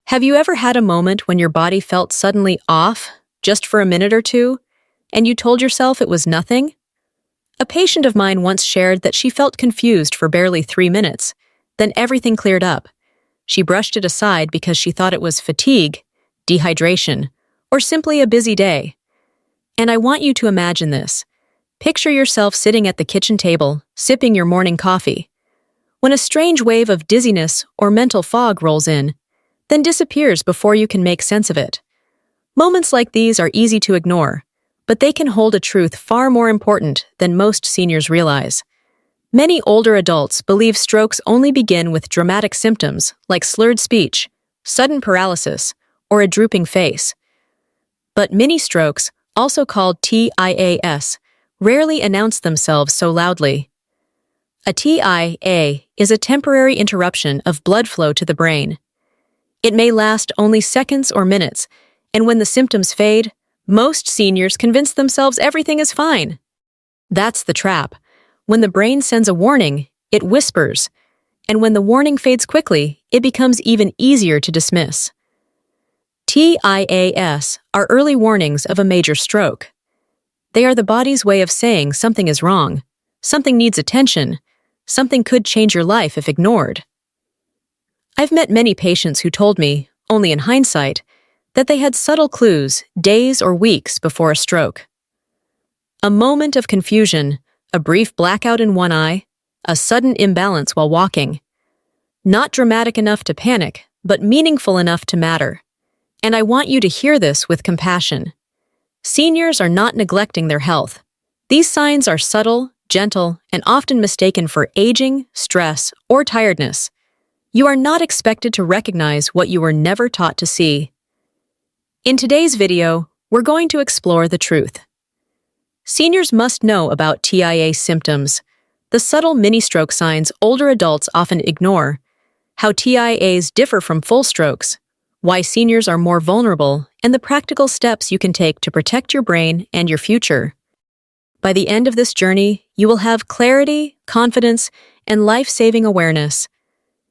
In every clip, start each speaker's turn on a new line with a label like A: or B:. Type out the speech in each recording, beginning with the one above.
A: Have you ever had a moment when your body felt suddenly off, just for a minute or two, and you told yourself it was nothing? A patient of mine once shared that she felt confused for barely 3 minutes, then everything cleared up. She brushed it aside because she thought it was fatigue, dehydration, or simply a busy day. And I want you to imagine this. Picture yourself sitting at the kitchen table, sipping your morning coffee. When a strange wave of dizziness or mental fog rolls in, then disappears before you can make sense of it. Moments like these are easy to ignore, but they can hold a truth far more important than most seniors realize. Many older adults believe strokes only begin with dramatic symptoms like slurred speech, sudden paralysis, or a drooping face. But mini-strokes, also called TIAs, rarely announce themselves so loudly. A TIA is a temporary interruption of blood flow to the brain. It may last only seconds or minutes, and when the symptoms fade, most seniors convince themselves everything is fine. That's the trap. When the brain sends a warning, it whispers, and when the warning fades quickly, it becomes even easier to dismiss. TIAs are early warnings of a major stroke. They are the body's way of saying something is wrong, something needs attention, something could change your life if ignored. I've met many patients who told me, only in hindsight, that they had subtle clues days or weeks before a stroke. A moment of confusion, a brief blackout in one eye, a sudden imbalance while walking. Not dramatic enough to panic, but meaningful enough to matter. And I want you to hear this with compassion. Seniors are not neglecting their health. These signs are subtle, gentle, and often mistaken for aging, stress, or tiredness. You are not expected to recognize what you were never taught to see. In today's video, we're going to explore the truth. Seniors must know about TIA symptoms, the subtle mini-stroke signs older adults often ignore, how TIAs differ from full strokes, why seniors are more vulnerable, and the practical steps you can take to protect your brain and your future. By the end of this journey, you will have clarity, confidence, and life-saving awareness.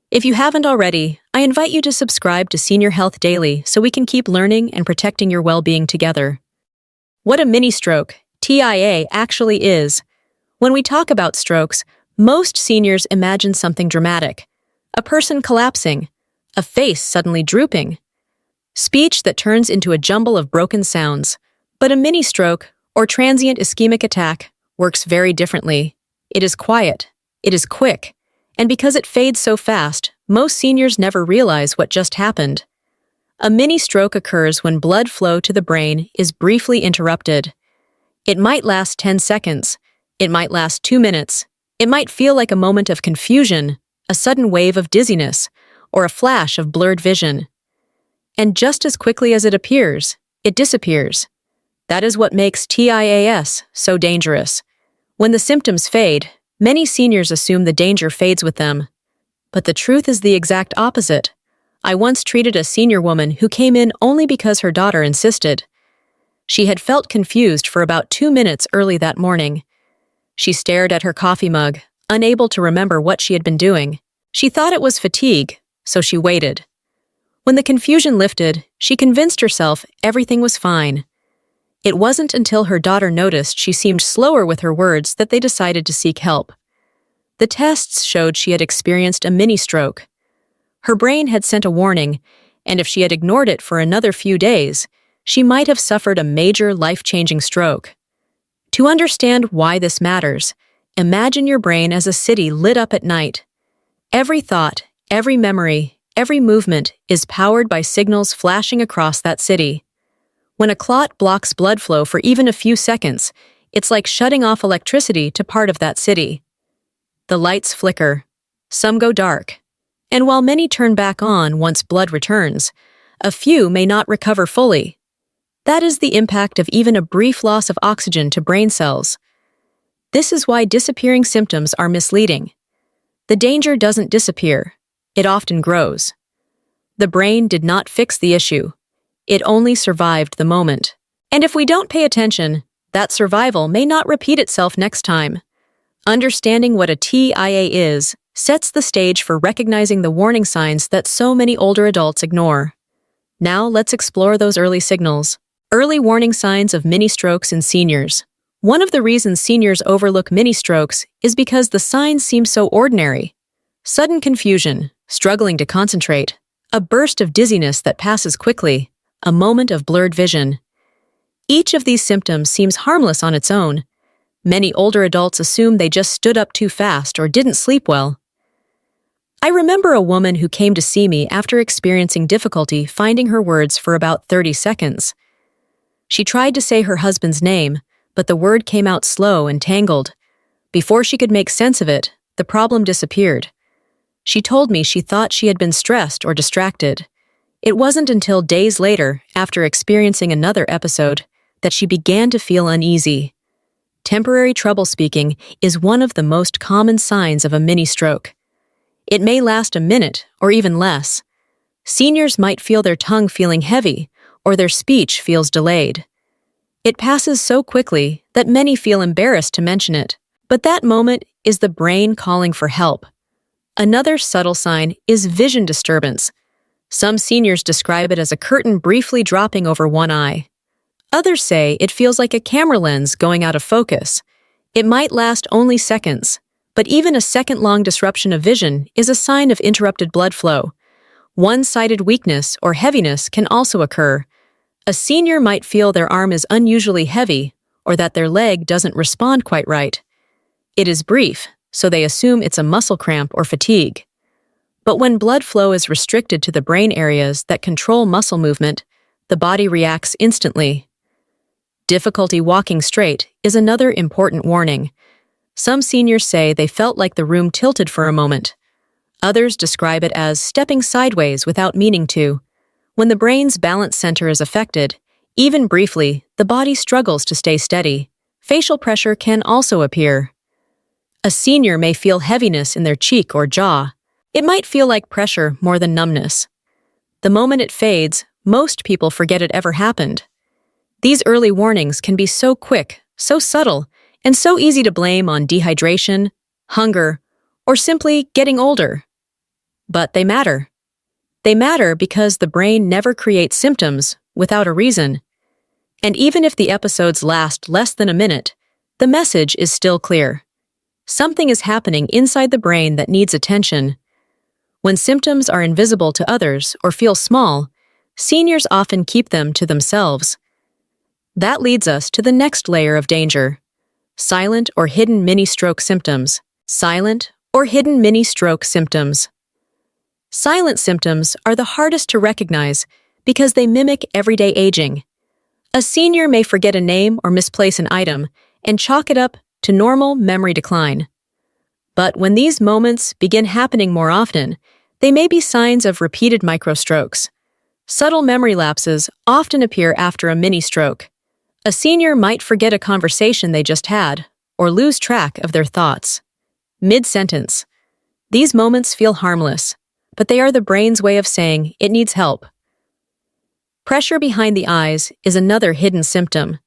A: If you haven't already, I invite you to subscribe to Senior Health Daily so we can keep learning and protecting your well-being together. What a mini-stroke, TIA, actually is. When we talk about strokes, most seniors imagine something dramatic. A person collapsing, a face suddenly drooping, speech that turns into a jumble of broken sounds. But a mini-stroke, or transient ischemic attack, works very differently. It is quiet, it is quick, and because it fades so fast, most seniors never realize what just happened. A mini-stroke occurs when blood flow to the brain is briefly interrupted. It might last 10 seconds, it might last 2 minutes, it might feel like a moment of confusion, a sudden wave of dizziness, or a flash of blurred vision. And just as quickly as it appears, it disappears. That is what makes TIAs so dangerous. When the symptoms fade, many seniors assume the danger fades with them. But the truth is the exact opposite. I once treated a senior woman who came in only because her daughter insisted. She had felt confused for about 2 minutes early that morning. She stared at her coffee mug, unable to remember what she had been doing. She thought it was fatigue, so she waited. When the confusion lifted, she convinced herself everything was fine. It wasn't until her daughter noticed she seemed slower with her words that they decided to seek help. The tests showed she had experienced a mini-stroke. Her brain had sent a warning, and if she had ignored it for another few days, she might have suffered a major life-changing stroke. To understand why this matters, imagine your brain as a city lit up at night. Every thought, every memory, every movement is powered by signals flashing across that city. When a clot blocks blood flow for even a few seconds, it's like shutting off electricity to part of that city. The lights flicker, some go dark, and while many turn back on once blood returns, a few may not recover fully. That is the impact of even a brief loss of oxygen to brain cells. This is why disappearing symptoms are misleading. The danger doesn't disappear, it often grows. The brain did not fix the issue. It only survived the moment. And if we don't pay attention, that survival may not repeat itself next time. Understanding what a TIA is sets the stage for recognizing the warning signs that so many older adults ignore. Now let's explore those early signals. Early warning signs of mini-strokes in seniors. One of the reasons seniors overlook mini-strokes is because the signs seem so ordinary. Sudden confusion, struggling to concentrate, a burst of dizziness that passes quickly, a moment of blurred vision. Each of these symptoms seems harmless on its own. Many older adults assume they just stood up too fast or didn't sleep well. I remember a woman who came to see me after experiencing difficulty finding her words for about 30 seconds. She tried to say her husband's name, but the word came out slow and tangled. Before she could make sense of it, the problem disappeared. She told me she thought she had been stressed or distracted. It wasn't until days later, after experiencing another episode, that she began to feel uneasy. Temporary trouble speaking is one of the most common signs of a mini-stroke. It may last a minute or even less. Seniors might feel their tongue feeling heavy or their speech feels delayed. It passes so quickly that many feel embarrassed to mention it, but that moment is the brain calling for help. Another subtle sign is vision disturbance. Some seniors describe it as a curtain briefly dropping over one eye. Others say it feels like a camera lens going out of focus. It might last only seconds, but even a second-long disruption of vision is a sign of interrupted blood flow. One-sided weakness or heaviness can also occur. A senior might feel their arm is unusually heavy or that their leg doesn't respond quite right. It is brief, so they assume it's a muscle cramp or fatigue. But when blood flow is restricted to the brain areas that control muscle movement, the body reacts instantly. Difficulty walking straight is another important warning. Some seniors say they felt like the room tilted for a moment. Others describe it as stepping sideways without meaning to. When the brain's balance center is affected, even briefly, the body struggles to stay steady. Facial pressure can also appear. A senior may feel heaviness in their cheek or jaw. It might feel like pressure more than numbness. The moment it fades, most people forget it ever happened. These early warnings can be so quick, so subtle, and so easy to blame on dehydration, hunger, or simply getting older. But they matter. They matter because the brain never creates symptoms without a reason. And even if the episodes last less than a minute, the message is still clear. Something is happening inside the brain that needs attention. When symptoms are invisible to others or feel small, seniors often keep them to themselves. That leads us to the next layer of danger: silent or hidden mini-stroke symptoms. Silent or hidden mini-stroke symptoms. Silent symptoms are the hardest to recognize because they mimic everyday aging. A senior may forget a name or misplace an item and chalk it up to normal memory decline. But when these moments begin happening more often, they may be signs of repeated microstrokes. Subtle memory lapses often appear after a mini-stroke. A senior might forget a conversation they just had or lose track of their thoughts. Mid-sentence. These moments feel harmless, but they are the brain's way of saying it needs help. Pressure behind the eyes is another hidden symptom.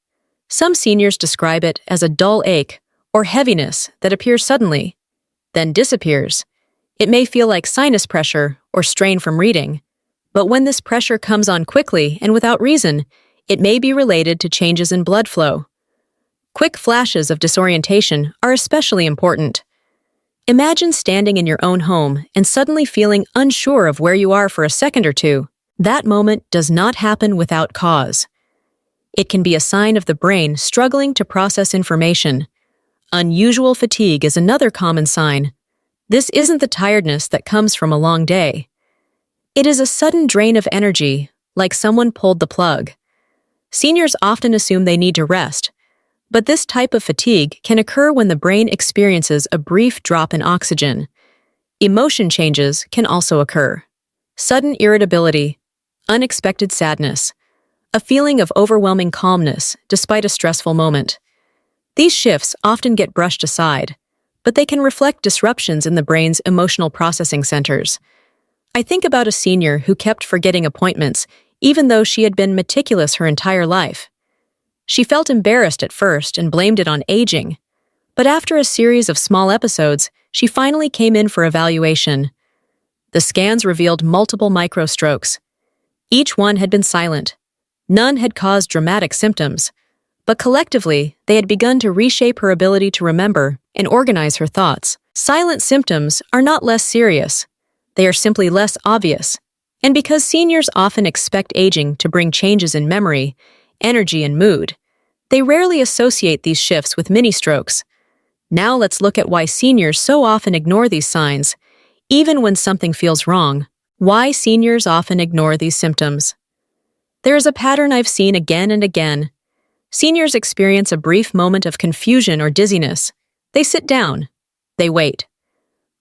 A: Some seniors describe it as a dull ache or heaviness that appears suddenly, then disappears. It may feel like sinus pressure or strain from reading, but when this pressure comes on quickly and without reason, it may be related to changes in blood flow. Quick flashes of disorientation are especially important. Imagine standing in your own home and suddenly feeling unsure of where you are for a second or two. That moment does not happen without cause. It can be a sign of the brain struggling to process information. Unusual fatigue is another common sign. This isn't the tiredness that comes from a long day. It is a sudden drain of energy, like someone pulled the plug. Seniors often assume they need to rest, but this type of fatigue can occur when the brain experiences a brief drop in oxygen. Emotion changes can also occur. Sudden irritability, unexpected sadness, a feeling of overwhelming calmness despite a stressful moment. These shifts often get brushed aside, but they can reflect disruptions in the brain's emotional processing centers. I think about a senior who kept forgetting appointments even though she had been meticulous her entire life. She felt embarrassed at first and blamed it on aging, but after a series of small episodes, she finally came in for evaluation. The scans revealed multiple microstrokes. Each one had been silent. None had caused dramatic symptoms, but collectively, they had begun to reshape her ability to remember and organize her thoughts. Silent symptoms are not less serious. They are simply less obvious. And because seniors often expect aging to bring changes in memory, energy, and mood, they rarely associate these shifts with mini-strokes. Now let's look at why seniors so often ignore these signs, even when something feels wrong. Why seniors often ignore these symptoms. There is a pattern I've seen again and again. Seniors experience a brief moment of confusion or dizziness. They sit down. They wait.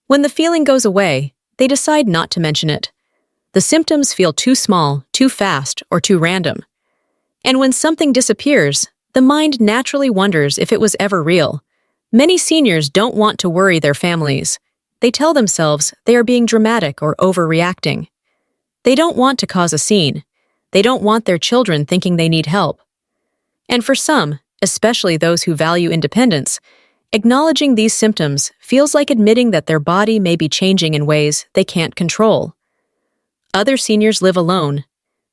A: When the feeling goes away, they decide not to mention it. The symptoms feel too small, too fast, or too random. And when something disappears, the mind naturally wonders if it was ever real. Many seniors don't want to worry their families. They tell themselves they are being dramatic or overreacting. They don't want to cause a scene. They don't want their children thinking they need help. And for some, especially those who value independence, acknowledging these symptoms feels like admitting that their body may be changing in ways they can't control. Other seniors live alone.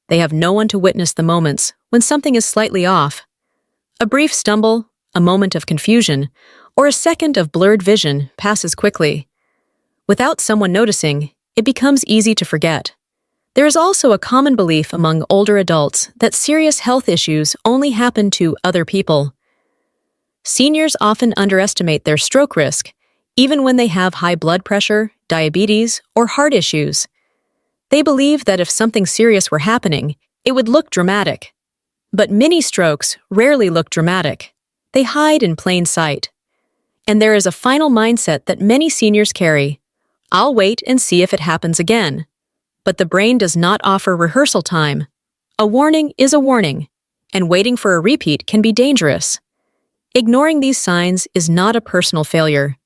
A: They have no one to witness the moments when something is slightly off. A brief stumble, a moment of confusion, or a second of blurred vision passes quickly. Without someone noticing, it becomes easy to forget. There is also a common belief among older adults that serious health issues only happen to other people. Seniors often underestimate their stroke risk, even when they have high blood pressure, diabetes, or heart issues. They believe that if something serious were happening, it would look dramatic. But mini-strokes rarely look dramatic. They hide in plain sight. And there is a final mindset that many seniors carry. I'll wait and see if it happens again. But the brain does not offer rehearsal time. A warning is a warning, and waiting for a repeat can be dangerous. Ignoring these signs is not a personal failure.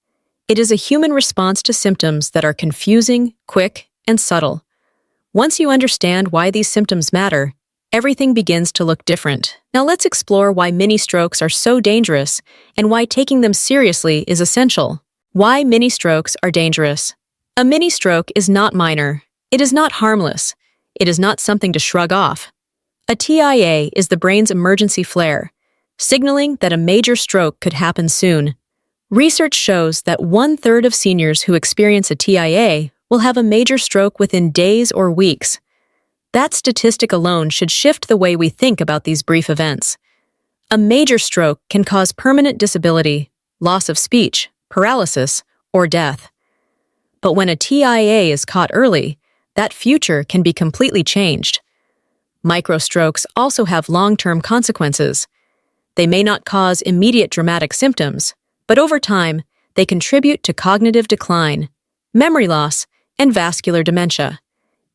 A: It is a human response to symptoms that are confusing, quick, and subtle. Once you understand why these symptoms matter, everything begins to look different. Now let's explore why mini-strokes are so dangerous and why taking them seriously is essential. Why mini-strokes are dangerous. A mini-stroke is not minor. It is not harmless. It is not something to shrug off. A TIA is the brain's emergency flare, signaling that a major stroke could happen soon. Research shows that 1/3 of seniors who experience a TIA will have a major stroke within days or weeks. That statistic alone should shift the way we think about these brief events. A major stroke can cause permanent disability, loss of speech, paralysis, or death. But when a TIA is caught early, that future can be completely changed. Microstrokes also have long-term consequences. They may not cause immediate dramatic symptoms, but over time, they contribute to cognitive decline, memory loss, and vascular dementia.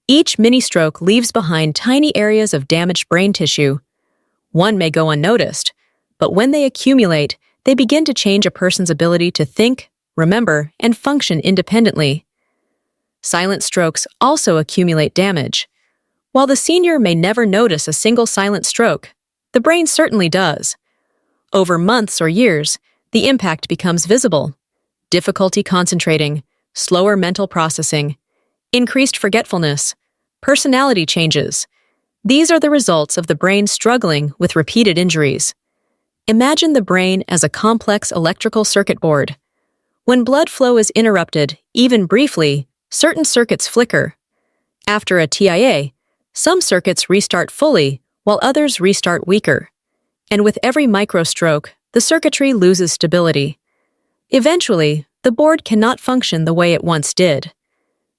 A: Each mini-stroke leaves behind tiny areas of damaged brain tissue. One may go unnoticed, but when they accumulate, they begin to change a person's ability to think, remember, and function independently. Silent strokes also accumulate damage. While the senior may never notice a single silent stroke, the brain certainly does. Over months or years, the impact becomes visible. Difficulty concentrating, slower mental processing, increased forgetfulness, personality changes. These are the results of the brain struggling with repeated injuries. Imagine the brain as a complex electrical circuit board. When blood flow is interrupted, even briefly, certain circuits flicker. After a TIA, some circuits restart fully, while others restart weaker. And with every microstroke, the circuitry loses stability. Eventually, the board cannot function the way it once did.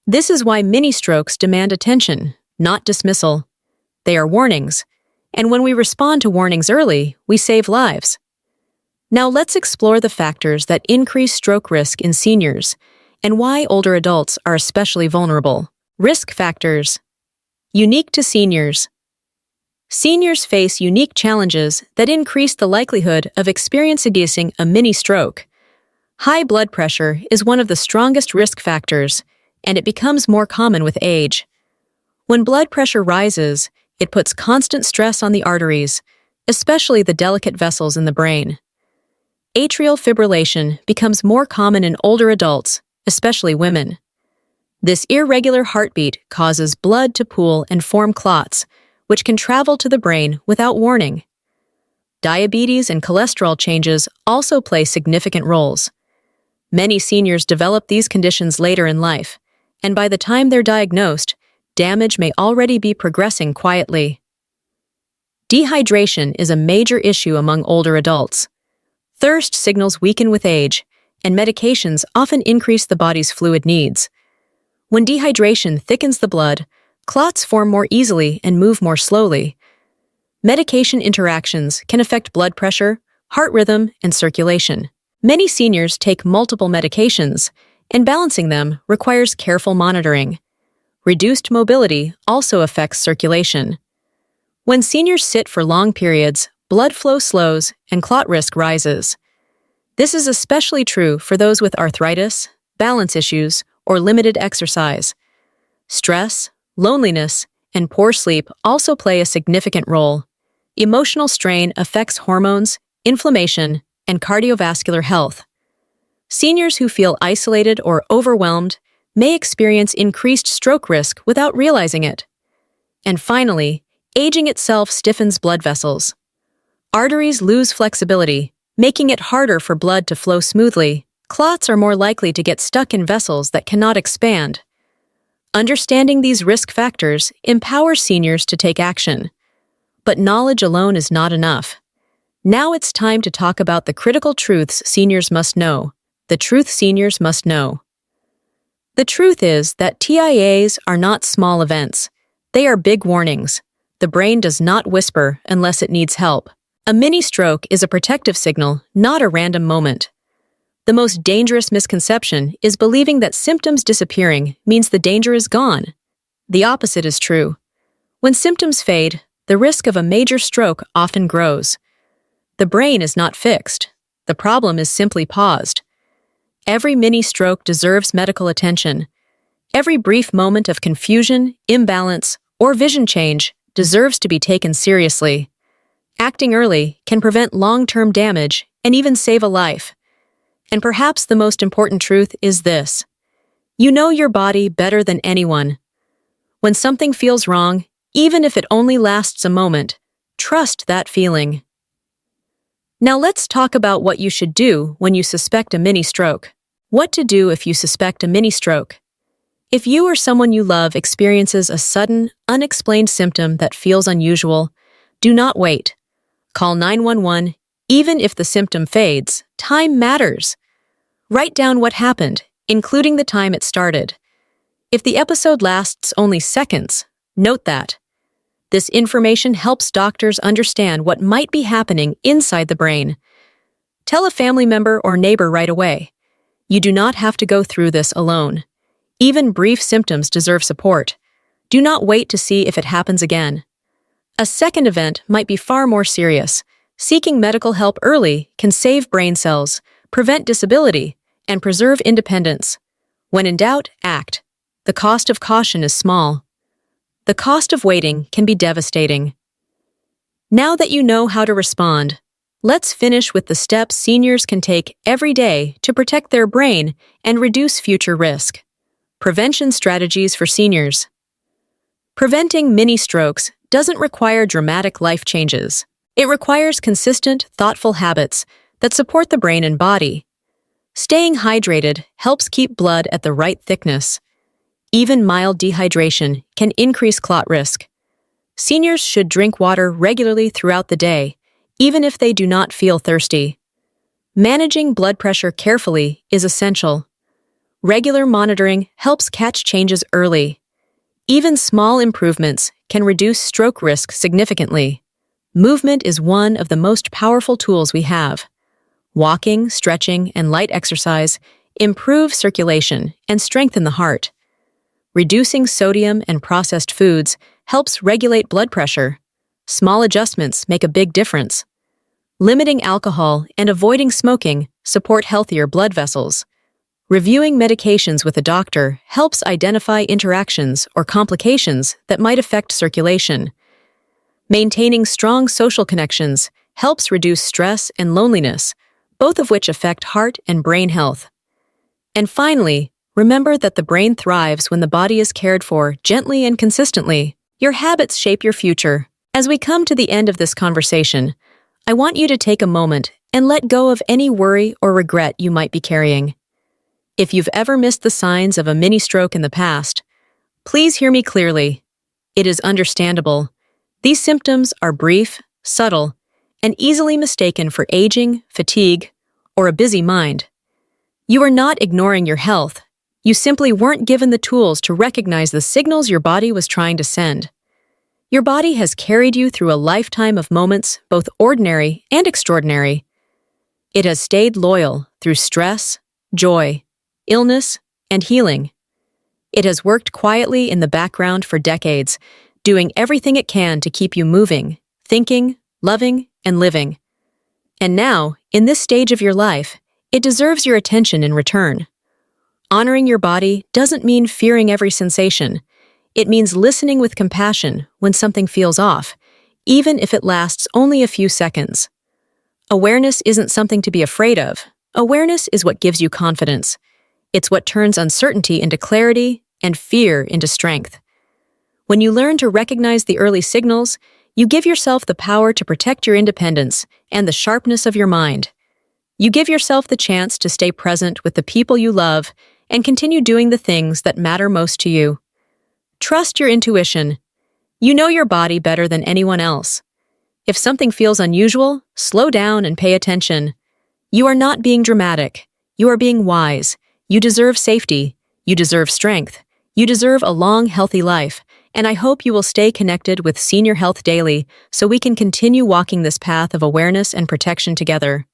A: This is why mini-strokes demand attention, not dismissal. They are warnings, and when we respond to warnings early, we save lives. Now let's explore the factors that increase stroke risk in seniors and why older adults are especially vulnerable. Risk factors. Unique to seniors. Seniors face unique challenges that increase the likelihood of experiencing a mini-stroke. High blood pressure is one of the strongest risk factors, and it becomes more common with age. When blood pressure rises, it puts constant stress on the arteries, especially the delicate vessels in the brain. Atrial fibrillation becomes more common in older adults, especially women. This irregular heartbeat causes blood to pool and form clots, which can travel to the brain without warning. Diabetes and cholesterol changes also play significant roles. Many seniors develop these conditions later in life, and by the time they're diagnosed, damage may already be progressing quietly. Dehydration is a major issue among older adults. Thirst signals weaken with age, and medications often increase the body's fluid needs. When dehydration thickens the blood, clots form more easily and move more slowly. Medication interactions can affect blood pressure, heart rhythm, and circulation. Many seniors take multiple medications, and balancing them requires careful monitoring. Reduced mobility also affects circulation. When seniors sit for long periods, blood flow slows and clot risk rises. This is especially true for those with arthritis, balance issues, or limited exercise. Stress, loneliness, and poor sleep also play a significant role. Emotional strain affects hormones, inflammation, and cardiovascular health. Seniors who feel isolated or overwhelmed may experience increased stroke risk without realizing it. And finally, aging itself stiffens blood vessels. Arteries lose flexibility, making it harder for blood to flow smoothly. Clots are more likely to get stuck in vessels that cannot expand. Understanding these risk factors empowers seniors to take action. But knowledge alone is not enough. Now it's time to talk about the critical truths seniors must know. The truth seniors must know. The truth is that TIAs are not small events. They are big warnings. The brain does not whisper unless it needs help. A mini stroke is a protective signal, not a random moment. The most dangerous misconception is believing that symptoms disappearing means the danger is gone. The opposite is true. When symptoms fade, the risk of a major stroke often grows. The brain is not fixed. The problem is simply paused. Every mini stroke deserves medical attention. Every brief moment of confusion, imbalance, or vision change deserves to be taken seriously. Acting early can prevent long-term damage and even save a life. And perhaps the most important truth is this: you know your body better than anyone. When something feels wrong, even if it only lasts a moment, trust that feeling. Now let's talk about what you should do when you suspect a mini stroke. What to do if you suspect a mini stroke. If you or someone you love experiences a sudden, unexplained symptom that feels unusual, do not wait. Call 911. Even if the symptom fades, time matters. Write down what happened, including the time it started. If the episode lasts only seconds, note that. This information helps doctors understand what might be happening inside the brain. Tell a family member or neighbor right away. You do not have to go through this alone. Even brief symptoms deserve support. Do not wait to see if it happens again. A second event might be far more serious. Seeking medical help early can save brain cells, prevent disability, and preserve independence. When in doubt, act. The cost of caution is small. The cost of waiting can be devastating. Now that you know how to respond, let's finish with the steps seniors can take every day to protect their brain and reduce future risk. Prevention strategies for seniors. Preventing mini strokes doesn't require dramatic life changes. It requires consistent, thoughtful habits that support the brain and body. Staying hydrated helps keep blood at the right thickness. Even mild dehydration can increase clot risk. Seniors should drink water regularly throughout the day, even if they do not feel thirsty. Managing blood pressure carefully is essential. Regular monitoring helps catch changes early. Even small improvements can reduce stroke risk significantly. Movement is one of the most powerful tools we have. Walking, stretching, and light exercise improve circulation and strengthen the heart. Reducing sodium and processed foods helps regulate blood pressure. Small adjustments make a big difference. Limiting alcohol and avoiding smoking support healthier blood vessels. Reviewing medications with a doctor helps identify interactions or complications that might affect circulation. Maintaining strong social connections helps reduce stress and loneliness, both of which affect heart and brain health. And finally, Remember that the brain thrives when the body is cared for gently and consistently. Your habits shape your future. As we come to the end of this conversation, I want you to take a moment and let go of any worry or regret you might be carrying. If you've ever missed the signs of a mini stroke in the past, please hear me clearly. It is understandable. These symptoms are brief, subtle, and easily mistaken for aging, fatigue, or a busy mind. You are not ignoring your health. You simply weren't given the tools to recognize the signals your body was trying to send. Your body has carried you through a lifetime of moments, both ordinary and extraordinary. It has stayed loyal through stress, joy, illness, and healing. It has worked quietly in the background for decades, doing everything it can to keep you moving, thinking, loving, and living. And now, in this stage of your life, it deserves your attention in return. Honoring your body doesn't mean fearing every sensation. It means listening with compassion when something feels off, even if it lasts only a few seconds. Awareness isn't something to be afraid of. Awareness is what gives you confidence. It's what turns uncertainty into clarity and fear into strength. When you learn to recognize the early signals, you give yourself the power to protect your independence and the sharpness of your mind. You give yourself the chance to stay present with the people you love and continue doing the things that matter most to you. Trust your intuition. You know your body better than anyone else. If something feels unusual, slow down and pay attention. You are not being dramatic. You are being wise. You deserve safety. You deserve strength. You deserve a long, healthy life. And I hope you will stay connected with Senior Health Daily so we can continue walking this path of awareness and protection together.